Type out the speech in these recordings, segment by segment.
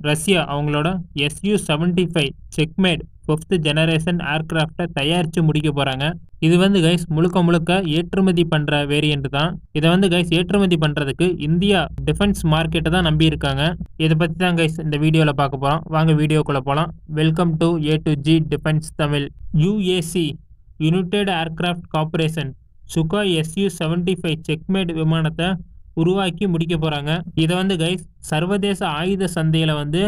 Russia அவங்களோட SU-75 checkmate 5th generation ஏர்கிராஃப்டை தயாரித்து முடிக்க போகிறாங்க. இது வந்து கைஸ் முழுக்க முழுக்க ஏற்றுமதி பண்ணுற வேரியண்ட் தான். இதை வந்து கைஸ் ஏற்றுமதி பண்ணுறதுக்கு இந்தியா டிஃபென்ஸ் மார்க்கெட்டை தான் நம்பி இருக்காங்க. இதை பற்றி தான் கைஸ் இந்த வீடியோவில் பார்க்க போகிறோம். வாங்க வீடியோக்குள்ளே போகலாம். Welcome to A to G defence Tamil. UAC United aircraft corporation Sukhoi SU-75 checkmate விமானத்தை உருவாக்கி முடிக்க போகிறாங்க. இதை வந்து கைஸ் சர்வதேச ஆயுத சந்தையில் வந்து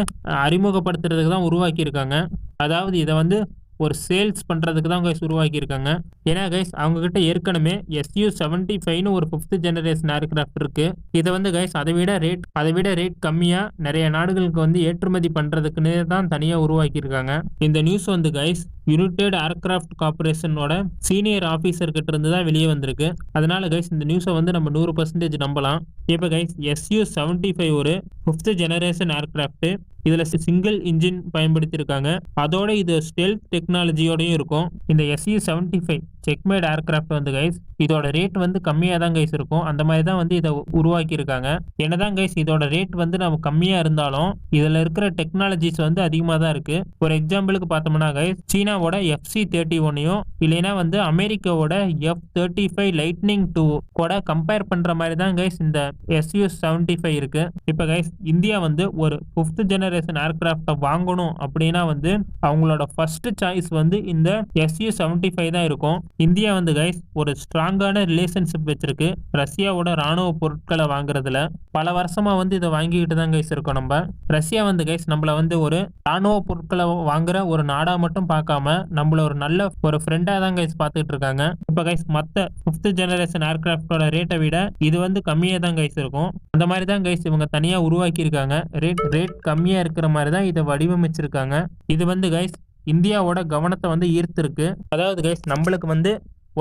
அறிமுகப்படுத்துறதுக்கு தான் உருவாக்கியிருக்காங்க. அதாவது இதை வந்து ஒரு சேல்ஸ் பண்ணுறதுக்கு தான் கைஸ் உருவாக்கியிருக்காங்க. ஏன்னா கைஸ் அவங்கக்கிட்ட ஏற்கனவே SU-75ன்னு ஒரு 5th ஜெனரேஷன் ஏர்கிராஃப்ட் இருக்குது. இதை வந்து கைஸ் அதை விட ரேட் கம்மியாக நிறைய நாடுகளுக்கு வந்து ஏற்றுமதி பண்ணுறதுக்குன்னு தான் தனியாக உருவாக்கியிருக்காங்க. இந்த நியூஸ் வந்து கைஸ் யுனைடெட் ஏர்கிராஃப்ட் கார்பரேஷனோட சீனியர் ஆஃபீஸர்கிட்ட இருந்து தான் வெளியே வந்திருக்கு. அதனால கைஸ் இந்த நியூஸை வந்து நம்ம 100% நம்பலாம். இப்போ கைஸ் SU-75 ஒரு 5th ஜெனரேஷன் ஏர்கிராஃப்ட். இதில் சிங்கிள் இன்ஜின் பயன்படுத்தியிருக்காங்க. அதோட இது ஸ்டெல்த் டெக்னாலஜியோடையும் இருக்கும். இந்த SU-75 செக்மேட் ஏர்கிராஃப்ட் வந்து கைஸ் இதோட ரேட் வந்து கம்மியாக தான் கைஸ் இருக்கும். அந்த மாதிரி தான் வந்து இதை உருவாக்கியிருக்காங்க. என்னதான் கைஸ் இதோட ரேட் வந்து நம்ம கம்மியாக இருந்தாலும் இதில் இருக்கிற டெக்னாலஜிஸ் வந்து அதிகமாக தான் இருக்குது. ஒரு எக்ஸாம்பிளுக்கு பார்த்தோம்னா கைஸ் சீனாவோட FC-31 இல்லைன்னா வந்து அமெரிக்காவோட F-35 லைட்னிங் 2 கூட கம்பேர் பண்ணுற மாதிரி தான் கைஸ் இந்த SU-75 இருக்குது. இப்போ கைஸ் இந்தியா வந்து ஒரு 5th ஜெனரேஷன் ஏர்கிராஃப்டை வாங்கணும் அப்படின்னா வந்து அவங்களோட ஃபர்ஸ்ட் சாய்ஸ் வந்து இந்த SU-75 தான் இருக்கும். இந்தியா வந்து கைஸ் ஒரு ஸ்ட்ராங்கான ரிலேஷன்ஷிப் வச்சிருக்கு ரஷ்யாவோட ராணுவ பொருட்களை வாங்குறதுல. பல வருஷமா வந்து இதை வாங்கிக்கிட்டு தான் கைஸ் இருக்கோம். நம்ம ரஷ்யா வந்து கைஸ் நம்மள வந்து ஒரு ராணுவ பொருட்களை வாங்குற ஒரு நாடா மட்டும் பார்க்காம நம்மள ஒரு நல்ல ஒரு ஃப்ரெண்டா தான் கைஸ் பார்த்துட்டு இருக்காங்க. இப்போ கைஸ் மற்ற 5th ஜெனரேஷன் ஏர்கிராஃப்டோட ரேட்டை விட இது வந்து கம்மியாக தான் கைஸ் இருக்கும். அந்த மாதிரி தான் கைஸ் இவங்க தனியாக உருவாக்கி இருக்காங்க. ரேட் கம்மியாக இருக்கிற மாதிரி தான் இதை வடிவமைச்சிருக்காங்க. இது வந்து கைஸ் இந்தியாவோட கவனத்தை வந்து ஈர்த்திருக்கு. அதாவது கைஸ் நம்மளுக்கு வந்து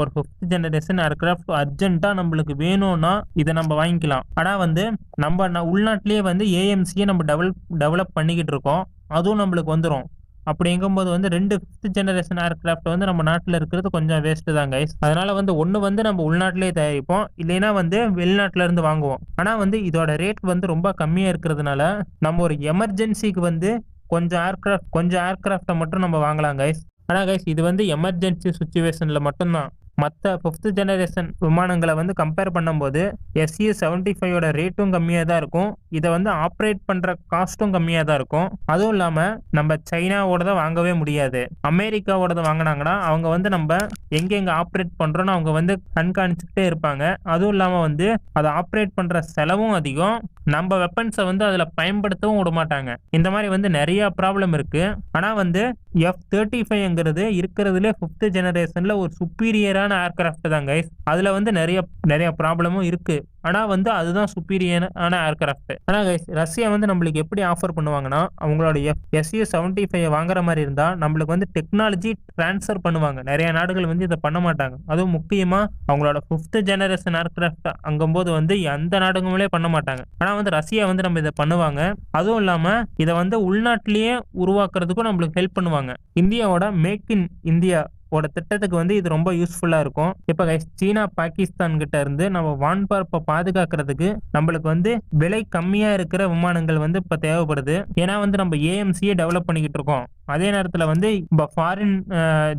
ஒரு 5th ஜெனரேஷன் ஏர்கிராஃப்ட் அர்ஜென்ட்டாக நம்மளுக்கு வேணும்னா இதை நம்ம வாங்கிக்கலாம். ஆனால் வந்து நம்ம உள்நாட்டிலேயே வந்து AMCயை நம்ம டெவலப் பண்ணிக்கிட்டு இருக்கோம். அதுவும் நம்மளுக்கு வந்துடும். அப்படி எங்கும்போது வந்து 2 5th ஜெனரேஷன் ஏர்கிராஃப்ட் வந்து நம்ம நாட்டில் இருக்கிறது கொஞ்சம் வேஸ்ட்டு தான் கைஸ். அதனால வந்து ஒன்று வந்து நம்ம உள்நாட்டிலே தயாரிப்போம், இல்லைன்னா வந்து வெளிநாட்டில இருந்து வாங்குவோம். ஆனால் வந்து இதோட ரேட் வந்து ரொம்ப கம்மியாக இருக்கிறதுனால நம்ம ஒரு எமர்ஜென்சிக்கு வந்து கொஞ்சம் ஏர்கிராஃப்டை மட்டும் நம்ம வாங்கலாம் கைஸ். ஆனால் கைஸ் இது வந்து எமர்ஜென்சி சுச்சுவேஷனில் மட்டும்தான். மற்ற 5th ஜெனரேஷன் விமானங்களை வந்து கம்பேர் பண்ணும்போது SU-75 ரேட்டும் கம்மியாக தான் இருக்கும். இதை வந்து ஆப்ரேட் பண்ணுற காஸ்ட்டும் கம்மியாக தான் இருக்கும். அதுவும் இல்லாமல் நம்ம சைனாவோட தான் வாங்கவே முடியாது. அமெரிக்காவோட வாங்கினாங்கன்னா அவங்க வந்து நம்ம எங்கெங்கே ஆப்ரேட் பண்ணுறோன்னு அவங்க வந்து கண்காணிச்சுக்கிட்டே இருப்பாங்க. அதுவும் இல்லாமல் வந்து அதை ஆப்ரேட் பண்ணுற செலவும் அதிகம். நம்ம வெப்பன்ஸை வந்து அதில் பயன்படுத்தவும் விட மாட்டாங்க. இந்த மாதிரி வந்து நிறைய ப்ராப்ளம் இருக்குது. ஆனால் வந்து F-35ங்கிறது இருக்கிறதுலே 5th ஜெனரேஷனில் ஒரு சுப்பீரியரான ஏர்கிராஃப்ட் தான் கைஸ். அதில் வந்து நிறைய ப்ராப்ளமும் இருக்குது. ஆனால் வந்து அதுதான் சுப்பீரியரான ஏர்கிராஃப்ட். ஆனால் கைஸ் ரஷ்யா வந்து நம்மளுக்கு எப்படி ஆஃபர் பண்ணுவாங்கன்னா அவங்களோட SU-75 வாங்குற மாதிரி இருந்தால் நம்மளுக்கு வந்து டெக்னாலஜி ட்ரான்ஸ்ஃபர் பண்ணுவாங்க. நிறைய நாடுகள் வந்து இதை பண்ண மாட்டாங்க. அதுவும் முக்கியமாக அவங்களோட 5th ஜெனரேஷன் ஏர்கிராஃப்ட் அங்கும்போது வந்து எந்த நாடுகளே பண்ண மாட்டாங்க. ஆனால் வந்து ரஷ்யா வந்து நம்ம இதை பண்ணுவாங்க. அதுவும் இல்லாமல் இதை வந்து உள்நாட்டிலேயே உருவாக்குறதுக்கும் நம்மளுக்கு ஹெல்ப் பண்ணுவாங்க. இந்தியாவோட மேக் இன் இந்தியா திட்டத்துக்கு வந்து இது ரொம்ப யூஸ்ஃபுல்லாக இருக்கும். இப்போ கைஸ் சீனா பாகிஸ்தான் கிட்ட இருந்து நம்ம வான்பரப்பை பாதுகாக்கிறதுக்கு நம்மளுக்கு வந்து விலை கம்மியாக இருக்கிற விமானங்கள் வந்து இப்போ தேவைப்படுது. ஏன்னா வந்து நம்ம AMCயை டெவலப் பண்ணிக்கிட்டு இருக்கோம். அதே நேரத்தில் வந்து இப்போ ஃபாரின்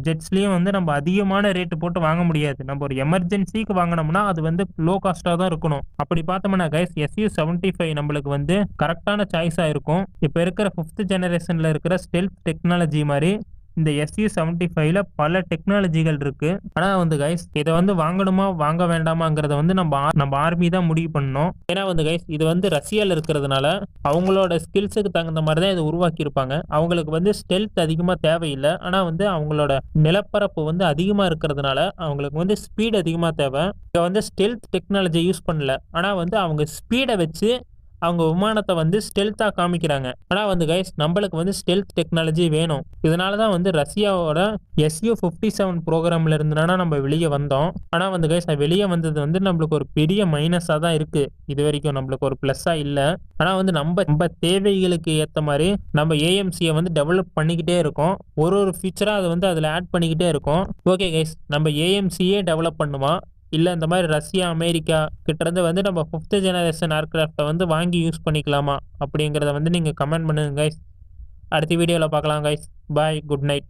ஜெட்ஸ்லேயும் வந்து நம்ம அதிகமான ரேட்டு போட்டு வாங்க முடியாது. நம்ம ஒரு எமர்ஜென்சிக்கு வாங்கினோம்னா அது வந்து லோ காஸ்ட்டாக தான் இருக்கணும். அப்படி பார்த்தோம்னா கைஸ் SU-75 நம்மளுக்கு வந்து கரெக்டான சாய்ஸாக இருக்கும். இப்போ இருக்கிற 5th ஜெனரேஷனில் இருக்கிற ஸ்டெல்த் டெக்னாலஜி மாதிரி இந்த SU-75ல பல டெக்னாலஜிகள் இருக்கு. ஆனால் வந்து கைஸ் இதை வந்து வாங்கணுமா வாங்க வேண்டாமாங்கிறத வந்து நம்ம ஆர்மி தான் முடிவு பண்ணணும். ஏன்னா வந்து கைஸ் இது வந்து ரஷ்யாவில் இருக்கிறதுனால அவங்களோட ஸ்கில்ஸுக்கு தகுந்த மாதிரி தான் இதை உருவாக்கியிருப்பாங்க. அவங்களுக்கு வந்து ஸ்டெல்த் அதிகமாக தேவையில்லை. ஆனால் வந்து அவங்களோட நிலப்பரப்பு வந்து அதிகமாக இருக்கிறதுனால அவங்களுக்கு வந்து ஸ்பீட் அதிகமாக தேவை. இங்கே வந்து ஸ்டெல்த் டெக்னாலஜி யூஸ் பண்ணல. ஆனால் வந்து அவங்க ஸ்பீடை வச்சு அவங்க விமானத்தை வந்து ஸ்டெல்த்தாக காமிக்கிறாங்க. ஆனால் வந்து கைஸ் நம்மளுக்கு வந்து ஸ்டெல்த் டெக்னாலஜி வேணும். இதனால தான் வந்து ரஷ்யாவோட SU-57 ப்ரோக்ராமில் இருந்தனால நம்ம வெளியே வந்தோம். ஆனால் வந்து கைஸ் வெளியே வந்தது வந்து நம்மளுக்கு ஒரு பெரிய மைனஸாக தான் இருக்குது. இது வரைக்கும் நம்மளுக்கு ஒரு ப்ளஸ்ஸாக இல்லை. ஆனால் வந்து நம்ம தேவைகளுக்கு ஏற்ற மாதிரி நம்ம AMCயை வந்து டெவலப் பண்ணிக்கிட்டே இருக்கோம். ஒரு ஃபீச்சராக அதை வந்து அதில் ஆட் பண்ணிக்கிட்டே இருக்கோம். ஓகே கைஸ் நம்ம AMCயே டெவலப் பண்ணுமா இல்லை இந்த மாதிரி ரஷ்யா அமெரிக்கா கிட்டேருந்து வந்து நம்ம 5th ஜெனரேஷன் ஏர்க்ராஃப்டை வந்து வாங்கி யூஸ் பண்ணிக்கலாமா அப்படிங்கிறத வந்து நீங்கள் கமெண்ட் பண்ணுங்க கைஸ். அடுத்த வீடியோவில் பார்க்கலாம் கைஸ். பாய், குட் நைட்.